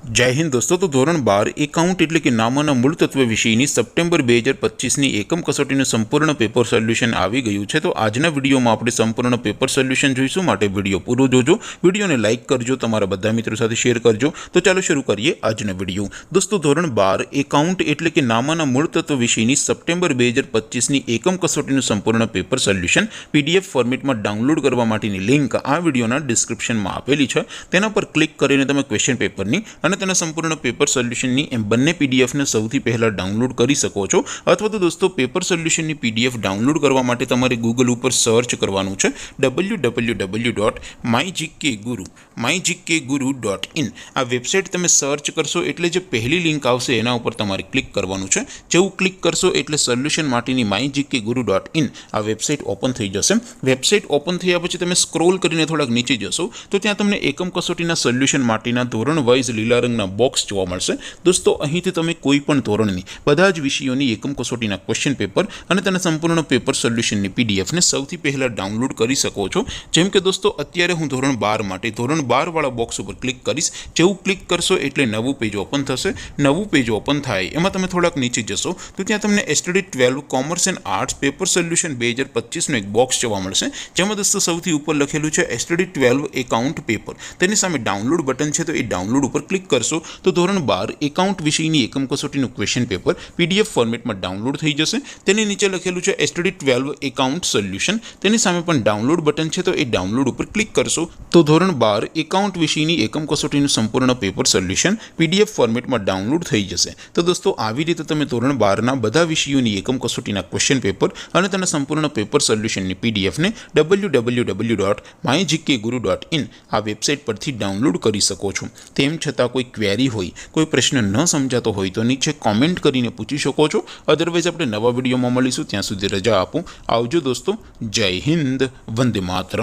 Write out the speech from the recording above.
जय हिंद दोस्तों। तो धोरण 12 एकाउंट एटले कि नामोना मूल तत्व विषयनी सप्टेम्बर 2025 एकम कसोटीનું સંપૂર્ણ પેપર સોલ્યુશન આવી ગયું છે। તો આજના વિડીયોમાં આપણે સંપૂર્ણ પેપર સોલ્યુશન જોઈશું, માટે વિડીયો પૂરો જોજો, વિડીયોને લાઇક કરજો, તમારા બધા મિત્રો સાથે શેર કરજો। તો ચાલો શરૂ કરીએ આજનો વિડીયો। દોસ્તો ધોરણ 12 એકાઉન્ટ એટલે કે નામોના મૂળ તત્વ વિષયની સપ્ટેમ્બર 2025 એકમ કસોટીનું સંપૂર્ણ પેપર સોલ્યુશન પીડીએફ ફોર્મેટમાં ડાઉનલોડ કરવા માટેની લિંક આ વિડીયોના ડિસ્ક્રિપ્શનમાં આપેલી છે। તેના પર ક્લિક કરીને તમે ક્વેશ્ચન પેપરની અને તેના સંપૂर्ण पेपर सोल्यूशन एम बने पीडीएफ ने सौथी पहला डाउनलॉड कर सको छो। अथवा तो दोस्तों पेपर सोल्यूशन पीडीएफ डाउनलॉड करवा माटे तमारे गूगल पर सर्च करवानुं छे www.mygkguru.in आ वेबसाइट तमे सर्च करशो एटले जे पहली लिंक आवशे एना उपर तमारे क्लिक करवानुं छे। जेवुं क्लिक करशो एटले सोल्यूशन माटेनी mygkguru.in आ वेबसाइट ओपन थई जशे। वेबसाइट ओपन थया पछी तमे स्क्रॉल करीने थोड़ाक नीचे जशो तो त्यां तमने एकम कसोटीना सोल्यूशन माटेना धोरण वाइज लीला रंगना बॉक्स જોવા મળશે। દોસ્તો અહીંથી તમે કોઈ પણ ધોરણની બધા જ વિષયોની એકમ કસોટીના ક્વેશ્ચન પેપર અને તેના સંપૂર્ણ પેપર સોલ્યુશનની પીડીએફ ને સૌથી પહેલા ડાઉનલોડ કરી શકો છો। જેમ કે દોસ્તો અત્યારે હું ધોરણ 12 માટે ધોરણ 12 વાળા બોક્સ ઉપર ક્લિક કરીશ। જેવું ક્લિક કરશો એટલે નવું પેજ ઓપન થશે। નવું પેજ ઓપન થાય એમાં તમે થોડાક નીચે જશો તો ત્યાં તમને STD 12 commerce and arts paper solution 2025 નો એક બોક્સ જોવા મળશે। જેમાં દોસ્તો સૌથી ઉપર લખેલું છે એસટીડી 12 એકાઉન્ટ પેપર, તેની સામે ડાઉનલોડ બટન છે, તો એ ડાઉનલોડ ઉપર ક્લિક કરશો तो ધોરણ 12 એકાઉન્ટ વિષયની એકમ કસોટીનું ક્વેશ્ચન પેપર પીડીએફ ફોર્મેટમાં ડાઉનલોડ થઈ જશે। તેની નીચે લખેલું છે એસટીડી 12 એકાઉન્ટ સોલ્યુશન, તેની સામે પણ ડાઉનલોડ બટન છે, તો એ ડાઉનલોડ ઉપર ક્લિક કરશો તો ધોરણ 12 એકાઉન્ટ વિષયની એકમ કસોટીનું સંપૂર્ણ પેપર સોલ્યુશન પીડીએફ ફોર્મેટમાં ડાઉનલોડ થઈ જશે। તો દોસ્તો આવી રીતે તમે ધોરણ 12ના બધા વિષયોની એકમ કસોટીના ક્વેશ્ચન પેપર અને તેના સંપૂર્ણ પેપર સોલ્યુશનની પીડીએફને www.mygkguru.in આ વેબસાઇટ પરથી ડાઉનલોડ કરી શકો છો। તેમ છતાં કોઈ ક્વેરી હોય, कोई प्रश्न न समझातो हो तो नीचे कॉमेंट करीने पूछी शको छो। अदरवाइज अपने नवा विडियो में मळीशुं, त्यां सुधी रजा आपो। आवजो दोस्तों। जय हिंद, वंदे मातरम।